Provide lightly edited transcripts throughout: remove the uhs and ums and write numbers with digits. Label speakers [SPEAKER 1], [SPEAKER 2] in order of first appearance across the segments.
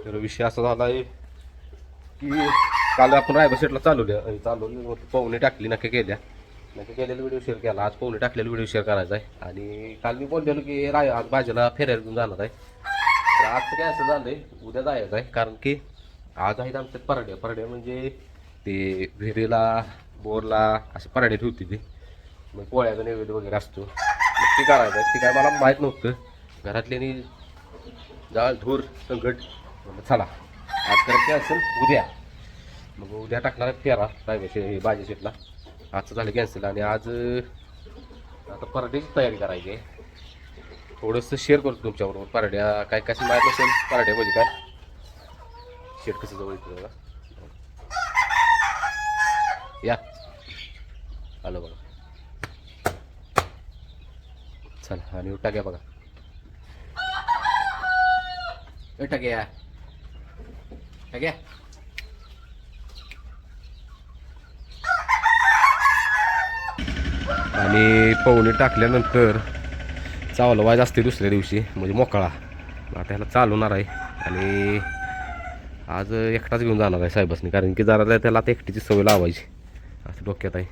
[SPEAKER 1] तर विषय असा झाला आहे की काल आपण रायबा सेटला चालवली पाहुणे टाकली नक्की केलेला व्हिडिओ शेअर केला. आज पाहुणे टाकलेला व्हिडिओ शेअर करायचा आहे. आणि काल मी बोललेलो की आज भाजीला फेरायला घेऊन जाणार आहे. तर आजचं काय असं झालं आहे, उद्या जायचं आहे. कारण की आज आहेत आमच्यात परड्या म्हणजे ते विहिरीला बोरला असे परडे ठेवते ते. मग पोळ्याचा नैवेद्य वगैरे असतो. मग ते करायचं आहे. ते काय मला माहीत नव्हतं. घरातल्यानी जाळ धूर संकट चला आज करायचं असेल उद्या. मग उद्या टाकणार आहे फेरा रायबाचे भाजी शेटला. आजचं झालं कॅन्सल. आणि आज आता पराठ्याची तयारी करायची आहे. थोडंसं शेअर करतो तुमच्याबरोबर. पराठ्या काय कशी माहीत नसेल पराठ्या म्हणजे काय शेट कसं जवळ येतं बघा. या आलो बघा. चला आणि टाक्या बघा. टाक्या टाक्या आणि पाहुणे टाकल्यानंतर चावलं वाज असते दुसऱ्या दिवशी म्हणजे मोकळा. आता ह्याला चालवणार आहे. आणि आज एकटाच घेऊन जाणार आहे साहेबासनी. कारण की जरा त्याला आता एकटीची सवय लावायची असं डोक्यात आहे.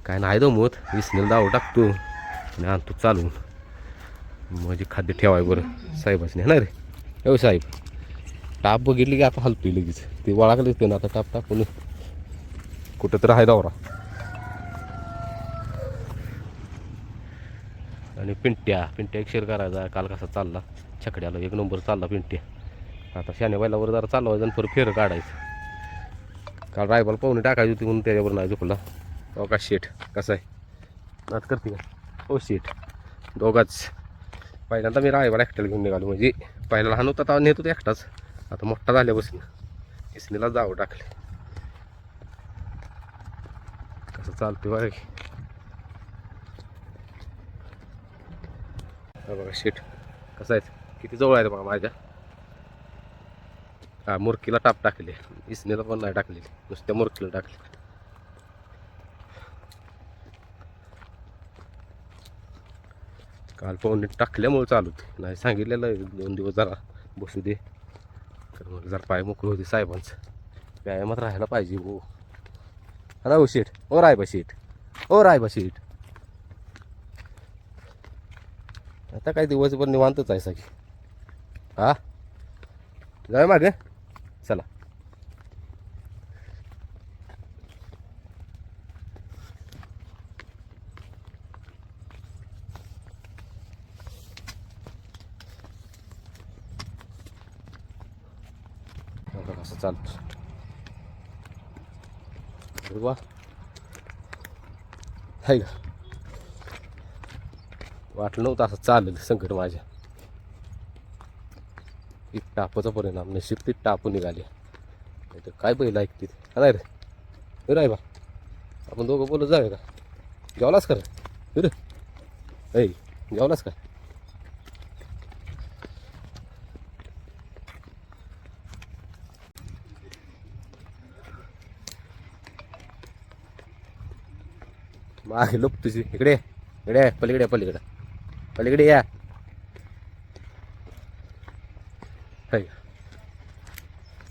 [SPEAKER 1] काय नाही दमवत विसनेला दाव टाकतो आणि आणतो चालवून. म्हणजे खाद्य ठेवाय बरं साहेबासनी ना रे. हो साहेब टाप बघितली की आता हलतोय लगेच. ते वळाकलेच ते ना आता टाप टाकून कुठं तर आहे दौरा. आणि पिंट्या एक शेअर करायचा. काल कसा चालला छकड्याला एक नंबर चालला पिंट्या. आता शानेबाईलावर जरा चालवायचं आणि परत फेरं काढायचं. काल रायबाला पाहुणे टाकायची होती म्हणून त्याच्यावर नाही झोपला. हो का शेठ कसं आहे नाच करते का. हो शेठ दोघाच. पहिल्यांदा मी रायबाला एकट्याला घेऊन निघालो. म्हणजे पहिला लहान होता तेव्हा नेत होता एकटाच. आता मोठा झाल्यापासून इसनीला जावं टाकले. कसं चालते बघा की. बघा शेठ कसं आहे किती जवळ आहे बघा माझ्या. हा मुरकीला टाप टाकले. इसनेला पण नाही टाकलेली नुसत्या मुरकीला टाकले. काल पाहुणे टाकल्यामुळे चालू होते. नाही सांगितलेलं 2 दिवस जरा बसू दे. तर मग जरा पाय मोकळं होते साहेबांचं. व्यायामात राहायला पाहिजे हो. राहू शेठ ओ रायबा शेठ ओ रायबा शेठ. आता काय दिवसभर निवांतच आहे सगळी. हा जाय मागे चला. असं चालतं वा आहे का. वाटलं नव्हतं असं चालेल संकट माझ्या. एक टापाचा परिणाम नशीब ती टापू निघाली. नाही तर काय बैल ऐकते नाही रे राय बा. आपण दोघं बोलत जाऊया का. जेवलास का रे ऐ जेवलास का. मागे लोक तुझी इकडे इकडे पलीकडे या.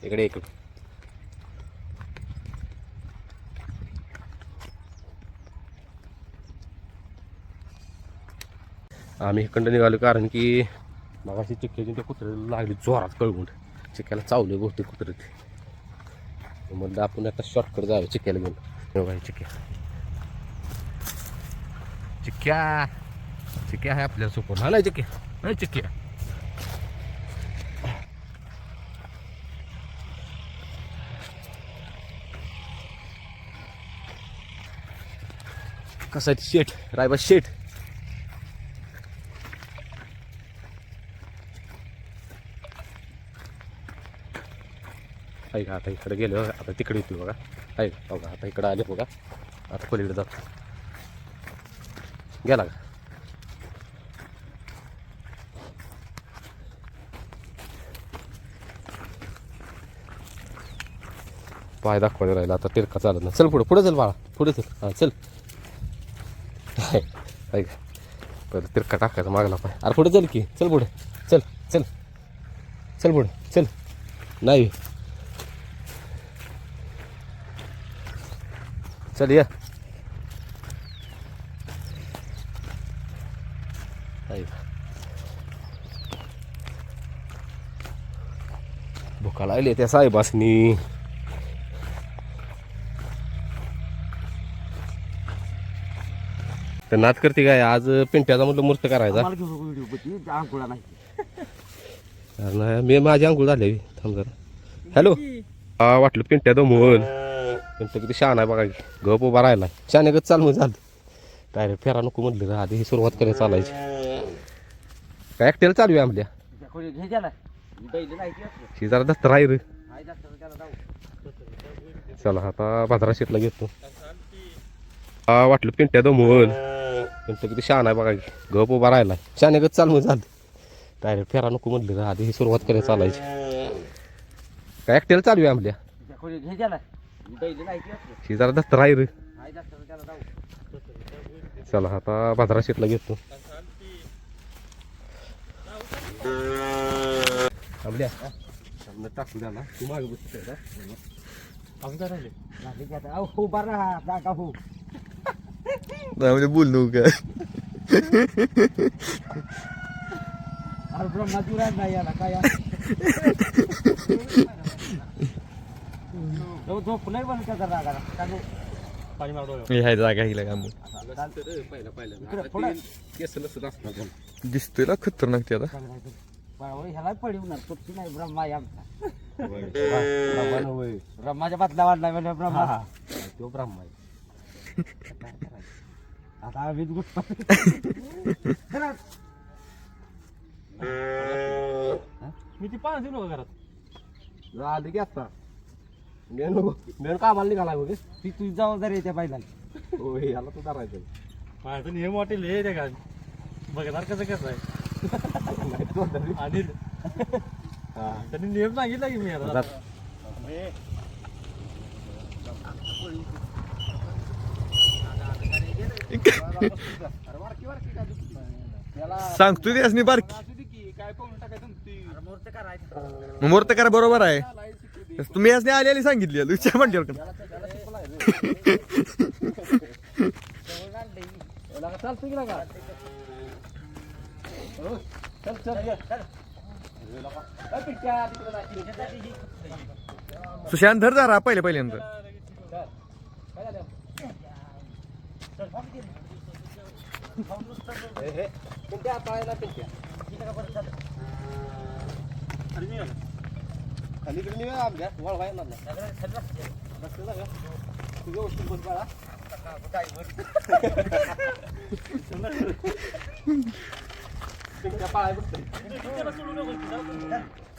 [SPEAKER 1] इकडे आम्ही इकडं निघालो कारण की मगाशी चिक्क्याची ते कुत्र्याला लागली जोरात कळवून. चिक्क्याला चावले बहुतेक कुत्रे ते. म्हणलं आपण आता शॉर्टकट जावं चिक्क्याला घेऊन. चिक्क्या आहे आपल्याला सोपं हा नाही चिक्क्या कसा आहे शेठ रायबा शेठ. आहे का आता इकडे गेलो आता तिकडे येतो बघा. आहे का बघा आता इकडे आले बघा. आता पलीकडे जातो गेला का. पाय दाखवायला राहिला आता तिरका चालत ना. चल पुढे चल बाळा पुढे चल. हां चल आहे का पहिलं तिरका टाकायचा मागला पाय. अरे पुढे चल की चल पुढे चल पुढे चल. नाही चल या भुका लागली त्या साहेबासनी. तर नाद करते काय आज पिंट्याचा म्हटलं मूर्त करायचा. कारण मी माझी आंघोळ झाले थांब जरा. हॅलो हा वाटलं पिंट्या दमवल पिंट्या किती शान आहे बघा गप उभा राहिला शानेगत चाल मग झालं डायरेक्ट फेरा नको म्हटलं आधी ही सुरुवात करायला चालायची. काय एकट्याला चालू आहे आपल्या ही जरा दत्तर आहे रे. चला आता बाजारा शेटला घेतो. हा वाटलं पिंट्या दमवल पिंट्या किती शान आहे बघा गप उभा राहिला शानेगत चाल मग झालं डायरेक्ट फेरा नको म्हटलं आधी ही सुरुवात करायला चालायची. काय एकट्याला चालू आहे आपल्या ही जरा दत्तर आहे रे. चला आता बाजारा शेटला घेतो. आपल्या टाकू द्याला तू मागे बसतोय
[SPEAKER 2] म्हणजे बोल नको काय जागा हिला का दिसतोय ना खतरनाक ते आता
[SPEAKER 3] ह्याला पडवणार पक्षी नाही ब्रह्मा आहे आमचा. ब्रह्माच्या बदला वाढला म्हणजे ब्रह्मा तो ब्रह्मा आहे. आता आम्ही
[SPEAKER 2] मी ती पाणी देऊ घरात
[SPEAKER 1] आली की आता मेन कामाला निघाला बघ
[SPEAKER 3] ती तुझी जबाबदारी आहे त्या बैलाला.
[SPEAKER 1] हो याला तू करायचं
[SPEAKER 2] माझं हे हॉटेल हे त्या का बघणार कसं कसं आहे आणि त्यांनी नियम सांगितला की मी आता सांगतो त्यासनी बारकी मुहूर्त करा बरोबर आहे तुम्ही यासनी आली सांगितली विचार म्हणते
[SPEAKER 1] चालतं की का
[SPEAKER 2] सुशांत धर जरा पहिल्यांदा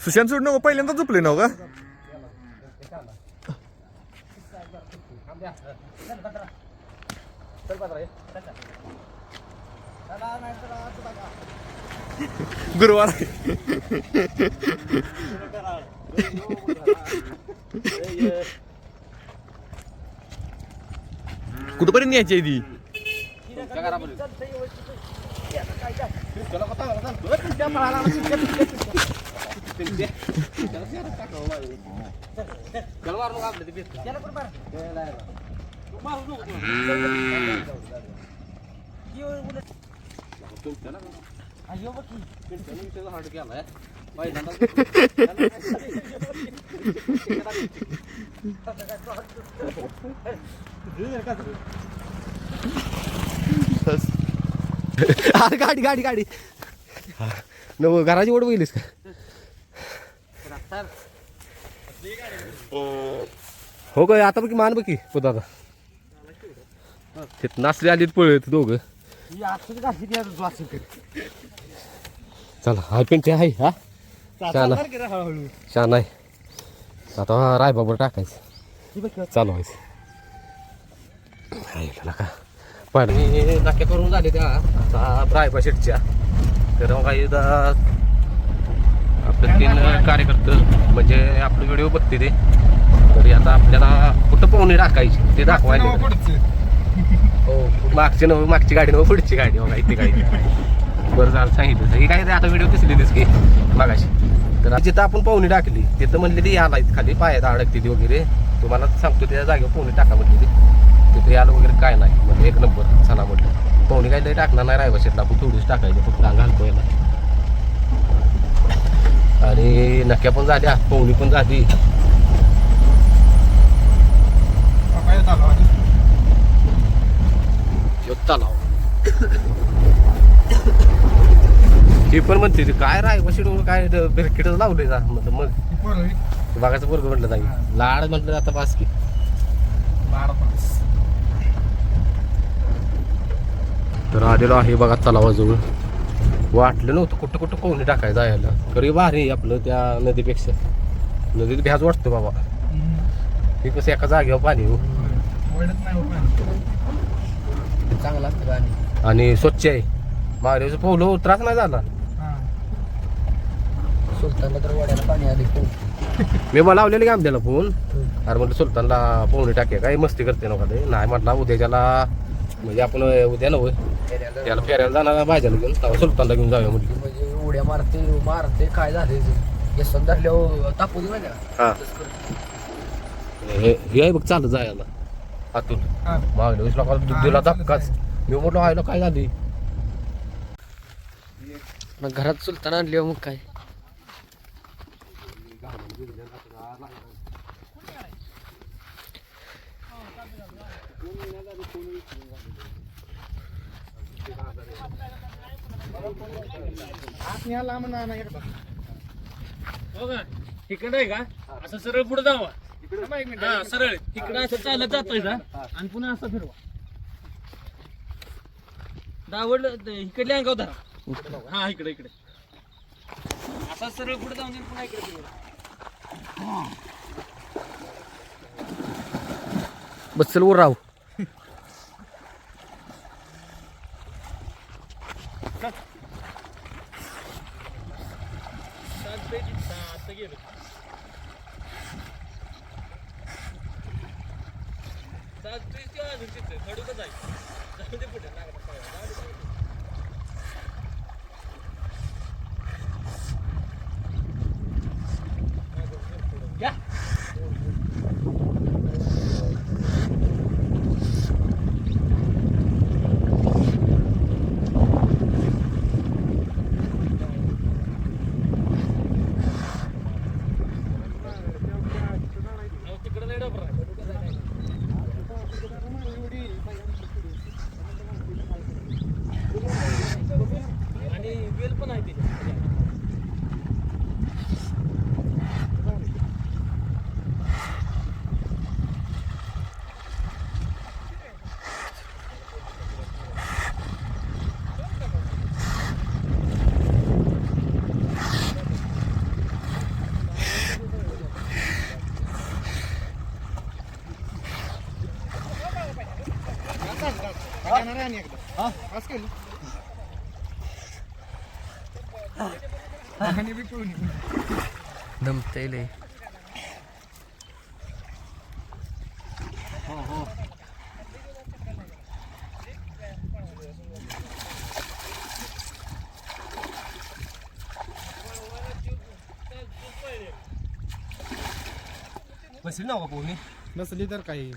[SPEAKER 2] सुशांत सोड नको पहिल्यांदा झोपले ना का गुरुवार कुठपर्यंत यायची ती
[SPEAKER 1] गाडी गाडी गाडी न घराची ओढ बघितलीस का हो काय आता बघ मान बघी पुन्हा आता नाचली आली पळत दोघं चला हा पिंटे आहे हा छान छान आहे आता रायबाबर टाकायचं चालू व्हायचं का पण नाक्या करून झाले त्या आता रायबा शेटच्या तर काही आपले 3 कार्यकर्ते म्हणजे आपले व्हिडिओ बघते ते तरी आता आपल्याला कुठं पाहुणे टाकायची ते दाखवायला हो मागची गाडी नव्ह पुढची गाडी बघा इथे गाडी बरं झालं सांगितलं ही काय आता व्हिडिओ दिसली की मागाशी तर जिथं आपण पोहणी टाकली तिथं म्हणलेली याला खाली पायात अडकते ती वगैरे तुम्हाला सांगतो त्या जागेवर पोहणी टाका म्हटली तिथे याला वगैरे काय नाही म्हणजे एक नंबर चला म्हटलं पोहणी काही लई टाकणार नाही रायबा शेटला आपण थोडीच टाकायची फक्त घालतो याला आणि नक्या पण झाल्या पोहणी पण झाली तलाव ती पण म्हणते ती काय रायबा शेट काय ब्रेकेटच लावले जा म्हणलं मग बघायचं पोरग म्हटलं नाही लाड म्हटलं आता पास की तर आलेलो आहे बघा तलावाजवळ वाटलं नव्हतं कुठं कुठं पोहणी टाकायचं जायला खरी भारी आपलं त्या नदीपेक्षा नदीत भ्याज वाटतो बाबा हे कसं एका जागेवर पाणी हो
[SPEAKER 3] चांगला असतं पाणी
[SPEAKER 1] आणि स्वच्छ आहे मारेचं पोहलो त्रास नाही झाला
[SPEAKER 3] सुलतानला तर वड्याला पाणी आले
[SPEAKER 1] मी मला लावलेले की आमच्याला फोन अरे म्हटलं सुलतानला पोहणी टाके काय मस्ती करते नका ते नाही म्हटलं उद्याच्याला म्हणजे आपण उद्या नव्हे त्याला फेरायला जाणार भाज्याला घेऊन तेव्हा सुलतानला घेऊन जाऊया म्हटलं
[SPEAKER 3] म्हणजे उड्या मारते काय झाले यशवंत धरल्यावर तापू दे माहिती
[SPEAKER 1] हा हे आहे बघ चालत जायला आतून मागल्या वेळेस लोकांना दिला धक्काच मी म्हटलं व्हायला काय झाली
[SPEAKER 3] मग घरात सुलतान आणली मग काय
[SPEAKER 2] इकडे आहे का असं सरळ पुढे जावा हा सरळ इकडे असं चालत जातोय ना आणि पुन्हा असं फिरवा दावडलं इकडले अंगाव धरा हा इकडे इकडे असा सरळ पुढे जाऊन पुन्हा इकडे फिरवा
[SPEAKER 3] बसल वर राव
[SPEAKER 2] आणि वेल पण आहे त्याच्या
[SPEAKER 3] दमतय लय
[SPEAKER 1] बसली ना पोहणी
[SPEAKER 4] नसली तर काही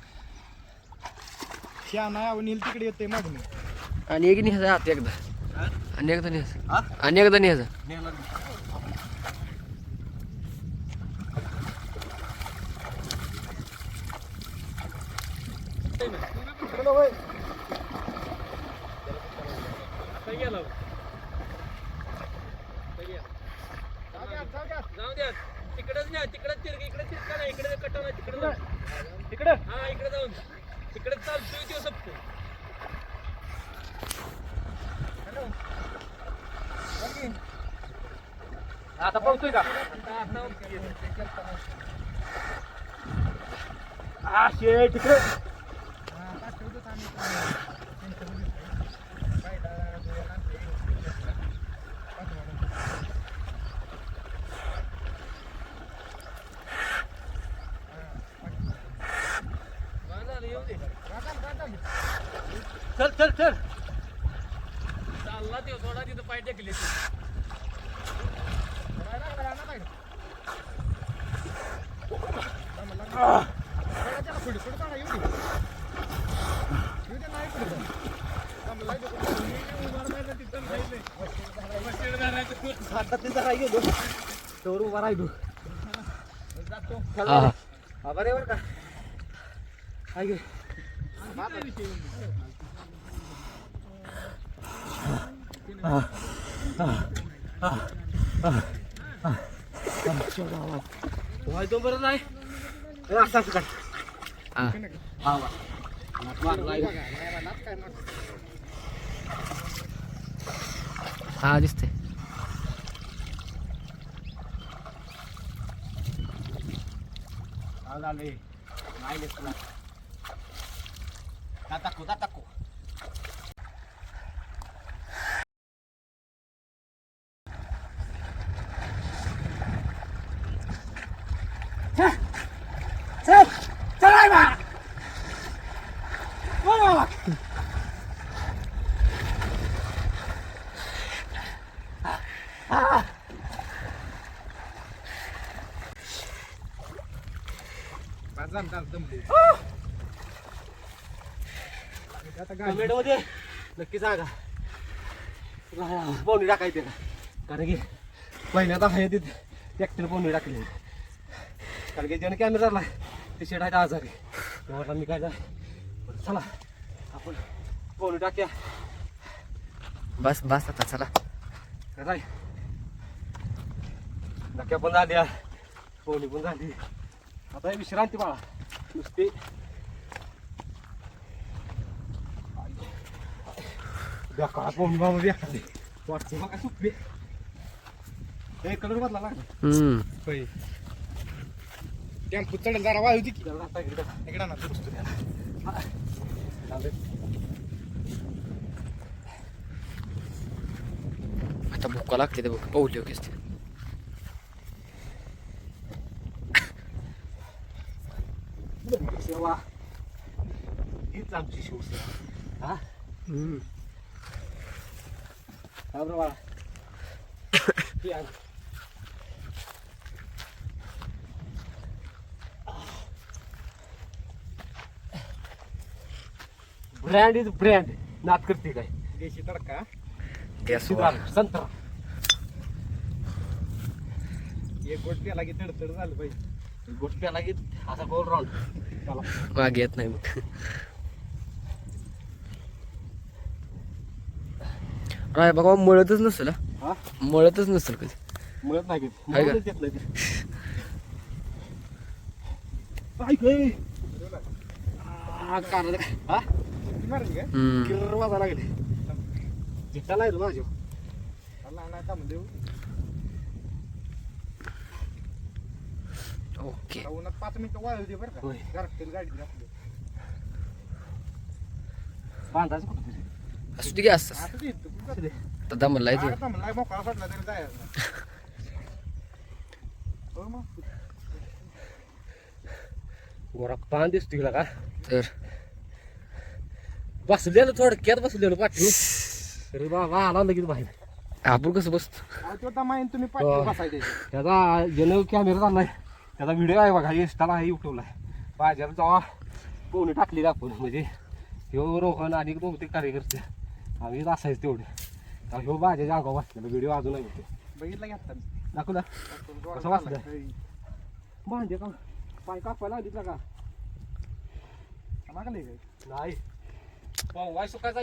[SPEAKER 4] श्या नाही नील तिकडे येते मागणी
[SPEAKER 3] आणि एक न्यायचा आत एकदा आणि एकदा न्यायचा आणि एकदा न्यायचा
[SPEAKER 2] जाऊ द्या तिकडेच नाही तिकडेच तिरक इकडे तिरका नाही इकडे कटा नाही तिकडे
[SPEAKER 4] तिकडे
[SPEAKER 2] हा इकडे जाऊन तिकडे चालतोय तो सपतो
[SPEAKER 4] आता पोहतोय का हा शे तिकडे
[SPEAKER 2] चल चल चल चालला ते थोडा तिथं पाय टेकले
[SPEAKER 1] उभा राहिलो
[SPEAKER 3] हा
[SPEAKER 1] बरोबर का काय गे तो बरं नाही असं असं काय
[SPEAKER 3] हा हा दिसते
[SPEAKER 1] टाकू कमेंट मध्ये नक्की सांगा पोहणी टाकायचे का कारण की पहिल्यांदा आहे तिथे ट्रॅक्टर पोहणी टाकली कारण की ज्याने कॅमेराला ते शेड आहे आजारी तेव्हा मी काय चला आपण पोहणी टाक्या
[SPEAKER 3] बस बस आता चला
[SPEAKER 1] काय नक्या पण झाल्या पोहणी पण झाली आता हे विश्रांती बाळा नुसती बेकार पोहणी बाबा बेकार वाटते बघा सुटली एक कलर बदला लागला टेम्पो चढेल जरा वाय होती की इकडं ना दुरुस्त
[SPEAKER 3] आता भुका लागते ते बघ पाऊली वगैरे
[SPEAKER 1] सेवा हीच आमची शिवसेना हा बरोबर बाळा ब्रँड इज ब्रँड नाद करते काय देशी तडका
[SPEAKER 3] गॅसवर
[SPEAKER 1] संत्रा एक गोष्ट प्याला की तडतड झालं पाहिजे गोष्ट प्याला की असा गोल राऊंड त्याला
[SPEAKER 3] मागे येत नाही मग राय बघा मळतच नसेल
[SPEAKER 1] हा
[SPEAKER 3] मळतच नसेल कधी
[SPEAKER 1] मिळत नाही
[SPEAKER 3] आहे का?
[SPEAKER 1] घेत नाही हा किर्र वाजा लागले जिट्टा नाही माझ्या
[SPEAKER 3] ओके
[SPEAKER 4] 5 मिनिटं वाळू बरं
[SPEAKER 1] होय.
[SPEAKER 4] का गाडी
[SPEAKER 1] बांधायचं कुठं तरी
[SPEAKER 3] असू दे असं
[SPEAKER 4] असं दे तू कुठं
[SPEAKER 3] तर दमला येतो
[SPEAKER 4] आता म्हणला मोकळा सोडला तरी जायचं हो मग
[SPEAKER 1] गोरा पान दिसतो गेला का
[SPEAKER 3] तर
[SPEAKER 1] बसलेलं थोडक्यात बसलेलं पाठी अरे बाबा आला लगेच बाहेर
[SPEAKER 3] आपण कसं बसतो
[SPEAKER 4] अहो, तो दमाईन तुम्ही पाठी बसायचे
[SPEAKER 1] त्याचा ज्यानं कॅमेरा चाललाय त्याचा व्हिडिओ आहे बघा इंस्टाला आहे युट्यूबला बाजारात जेव्हा पोहणी टाकली आपण म्हणजे ह्यो रोहन आणि बहुतेक कार्यकर्ते आम्ही असायचं तेवढे ह्यो बाजाच्या अंगावर बसलेला व्हिडिओ अजून आहे ते
[SPEAKER 4] बघितलं घेतला
[SPEAKER 1] दाखवला कसं वाचलं भांडे का पाय कापायला आली का
[SPEAKER 4] मागले काय
[SPEAKER 1] नाही पाव वाय सुकायचा